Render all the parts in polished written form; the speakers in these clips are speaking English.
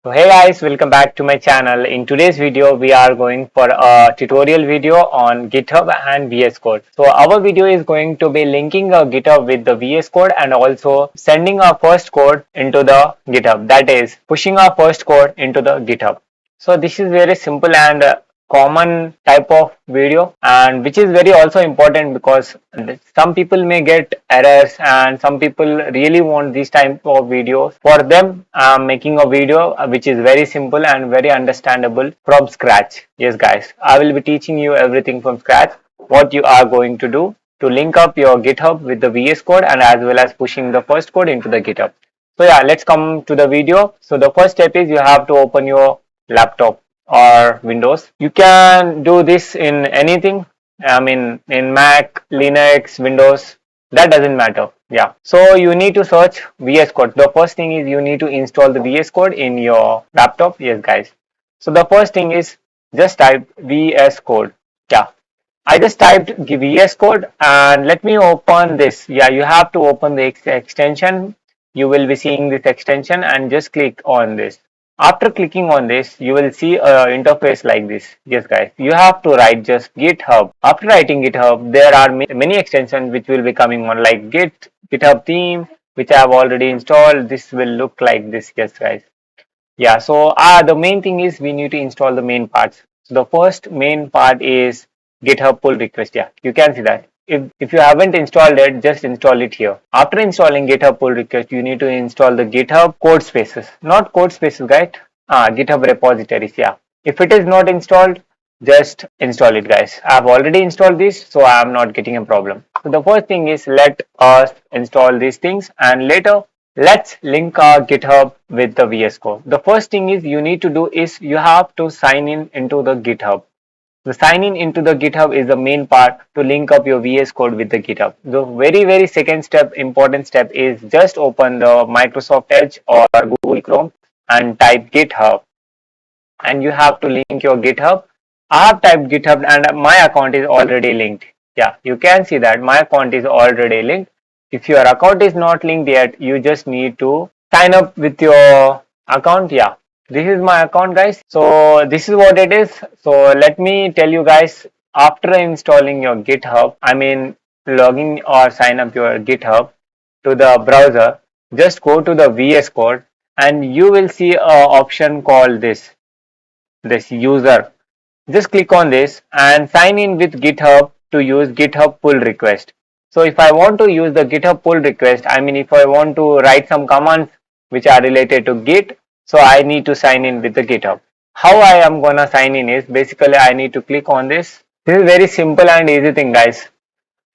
So hey guys, welcome back to my channel. In today's video, we are going for a tutorial video on GitHub and VS Code. So our video is going to be linking a GitHub with the VS Code and also sending our first code into the GitHub. That is pushing our first code into the GitHub. So this is very simple and common type of video, and which is very also important because some people may get errors and some people really want this type of videos. For them, I'm making a video which is very simple and very understandable from scratch. Yes guys, I will be teaching you everything from scratch, what you are going to do to link up your GitHub with the VS Code and as well as pushing the first code into the GitHub. So yeah, let's come to the video. So the first step is you have to open your laptop or Windows. You can do this in anything. I mean, in Mac, Linux, Windows, that doesn't matter. Yeah. So you need to search VS Code. The first thing is you need to install the VS Code in your laptop. Yes, guys. So the first thing is just type VS Code. Yeah. I just typed VS Code and let me open this. Yeah, you have to open the extension. You will be seeing this extension and just click on this. After clicking on this, you will see an interface like this. Yes guys, you have to write just GitHub. After writing GitHub, there are many extensions which will be coming on like GitHub theme, which I have already installed. This will look like this. Yes guys. Yeah, so the main thing is we need to install the main parts. So the first main part is GitHub pull request. Yeah, you can see that. If you haven't installed it, just install it here. After installing GitHub pull request, you need to install the GitHub code spaces. Not code spaces, guys. GitHub repositories. Yeah. If it is not installed, just install it, guys. I have already installed this, so I am not getting a problem. So the first thing is let us install these things, and later let's link our GitHub with the VS Code. The first thing is you need to do is you have to sign in into the GitHub. The signing into the GitHub is the main part to link up your VS Code with the GitHub. The very second step, important step is just open the Microsoft Edge or Google Chrome and type GitHub. And you have to link your GitHub. I have typed GitHub and my account is already linked. Yeah, you can see that my account is already linked. If your account is not linked yet, you just need to sign up with your account. Yeah, this is my account, guys. So this is what it is. So let me tell you guys, after installing your GitHub, I mean logging or sign up your GitHub to the browser, just go to the VS Code and you will see a option called this user. Just click on this and sign in with GitHub to use GitHub pull request. So if I want to use the GitHub pull request, I mean if I want to write some commands which are related to Git, so I need to sign in with the GitHub. How I am gonna sign in is basically I need to click on this. This is very simple and easy thing, guys.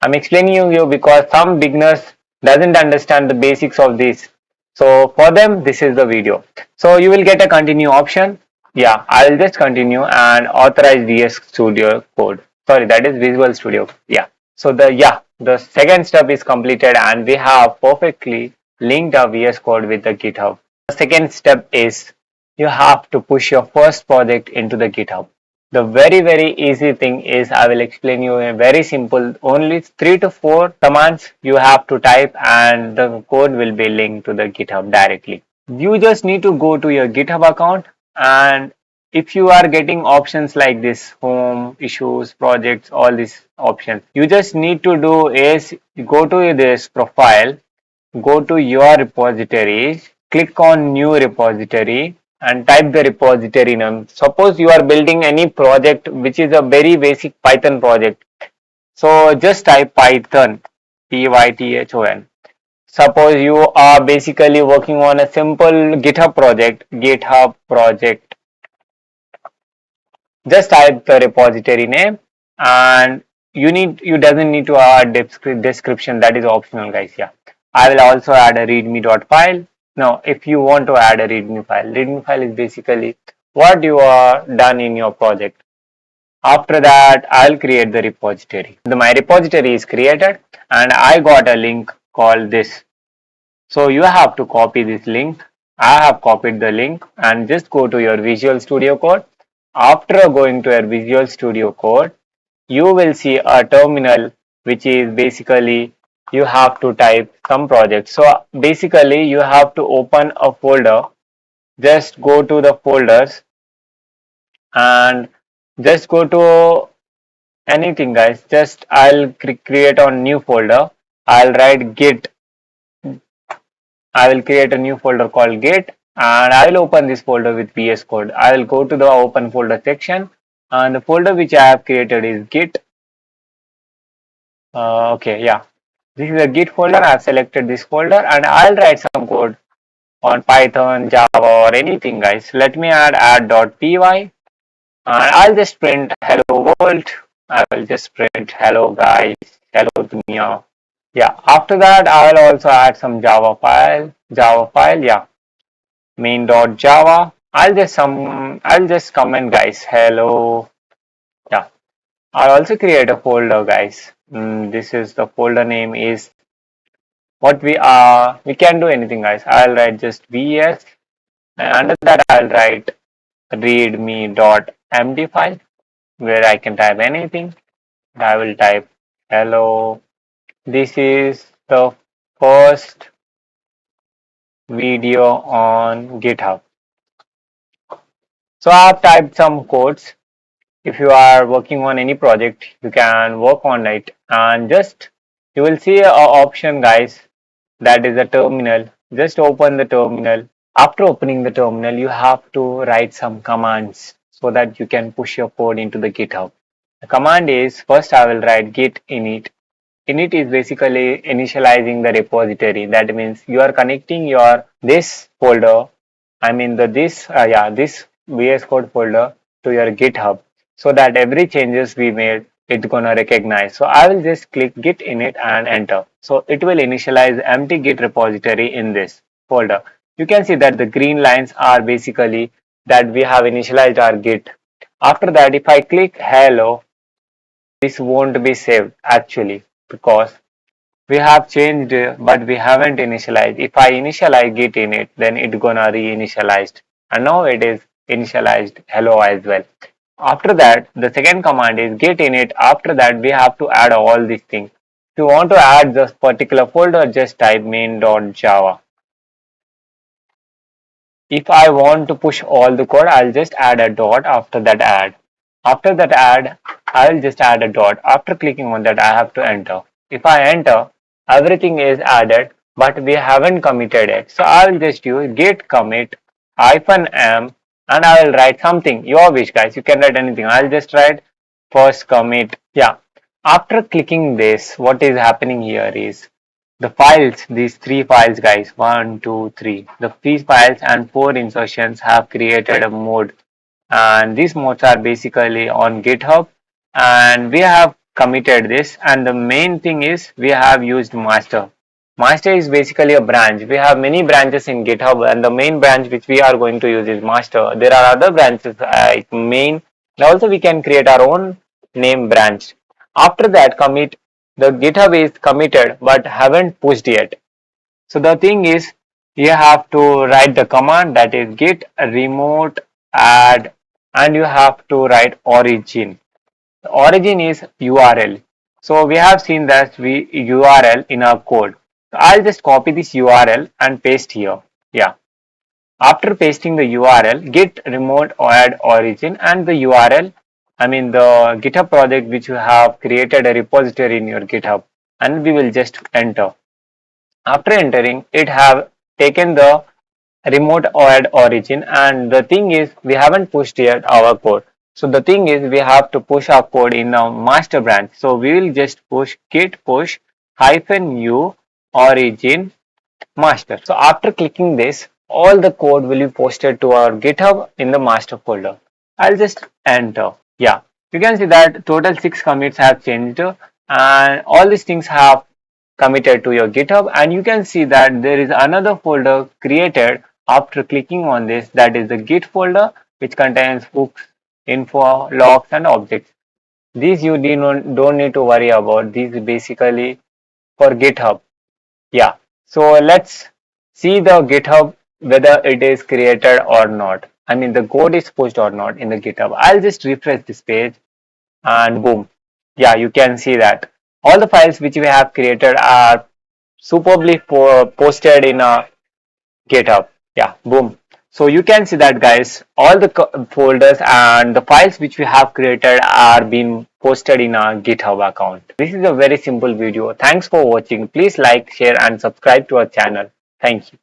I'm explaining you because some beginners doesn't understand the basics of this. So for them, this is the video. So you will get a continue option. Yeah, I'll just continue and authorize VS Studio Code. Sorry, that is Visual Studio. Yeah. So the second step is completed and we have perfectly linked our VS Code with the GitHub. The second step is you have to push your first project into the GitHub. The very easy thing is I will explain you a very simple, only 3 to 4 commands you have to type and the code will be linked to the GitHub directly. You just need to go to your GitHub account, and if you are getting options like this, home, issues, projects, all these options, you just need to do is go to this profile, go to your repositories, click on new repository and type the repository name. Suppose you are building any project which is a very basic Python project. So just type Python, Python. Suppose you are basically working on a simple GitHub project. Just type the repository name and you doesn't need to add description, that is optional, guys. Yeah, I will also add a readme.file. Now if you want to add a readme file is basically what you are done in your project. After that I'll create the repository. My repository is created and I got a link called this. So you have to copy this link. I have copied the link and just go to your Visual Studio Code. After going to your Visual Studio Code, you will see a terminal which is basically you have to type some project. So basically you have to open a folder just go to the folders and just go to anything, guys. Just I'll create a new folder. I'll write git. I will create a new folder called git and I will open this folder with VS Code. I will go to the open folder section and the folder which I have created is git. Okay, yeah. This is a git folder. I have selected this folder and I'll write some code on Python, Java or anything, guys. Let me add.py and I'll just print hello world. I will just print hello guys, hello dunya. Yeah, after that I will also add some Java file, yeah, main.java. I'll just comment, guys, hello. Yeah, I'll also create a folder, guys. This is the folder name is what we can do anything, guys. I'll write just vs and under that I'll write readme.md file where I can type anything. I will type hello. This is the first video on GitHub. So I have typed some codes. If you are working on any project, you can work on it and just you will see a option, guys, that is a terminal. Just open the terminal. After opening the terminal, you have to write some commands so that you can push your code into the GitHub. The command is first I will write git init. Init is basically initializing the repository. That means you are connecting your this folder, I mean this VS Code folder to your GitHub so that every changes we made it's gonna recognize. So I will just click git init and enter. So it will initialize empty git repository in this folder. You can see that the green lines are basically that we have initialized our git. After that, if I click hello, this won't be saved actually because we have changed but we haven't initialized. If I initialize git init, then it's gonna reinitialized and now it is initialized hello as well. After that, the second command is git init. After that, we have to add all these things. If you want to add this particular folder, just type main.java. If I want to push all the code, I'll just add a dot after that add. After that add, I'll just add a dot. After clicking on that, I have to enter. If I enter, everything is added, but we haven't committed it. So I'll just use git commit -m and I will write something. Your wish, guys. You can write anything. I'll just write first commit. Yeah. After clicking this, what is happening here is the files, these three files, guys, 1, 2, 3, the three files and 4 insertions have created a mode and these modes are basically on GitHub and we have committed this and the main thing is we have used master. Master is basically a branch. We have many branches in GitHub and the main branch which we are going to use is master. There are other branches like main and also we can create our own name branch. After that commit, the GitHub is committed but haven't pushed yet. So the thing is you have to write the command that is git remote add and you have to write origin. The origin is URL. So we have seen that we URL in our code. So I'll just copy this URL and paste here. Yeah. After pasting the URL, git remote add origin and the URL, I mean the GitHub project which you have created a repository in your GitHub and we will just enter. After entering, it have taken the remote add origin and the thing is we haven't pushed yet our code. So the thing is we have to push our code in a master branch. So we will just push git push -u origin master. So after clicking this, all the code will be posted to our GitHub in the master folder. I'll just enter. Yeah, you can see that total 6 commits have changed and all these things have committed to your GitHub and you can see that there is another folder created after clicking on this, that is the Git folder which contains hooks, info, logs and objects. These you don't need to worry about. These basically for GitHub. Yeah, so let's see the GitHub whether it is created or not. I mean the code is pushed or not in the GitHub. I'll just refresh this page and boom. Yeah, you can see that all the files which we have created are superbly posted in a GitHub. Yeah, boom. So you can see that guys, all the folders and the files which we have created are being posted in our GitHub account. This is a very simple video. Thanks for watching. Please like, share and subscribe to our channel. Thank you.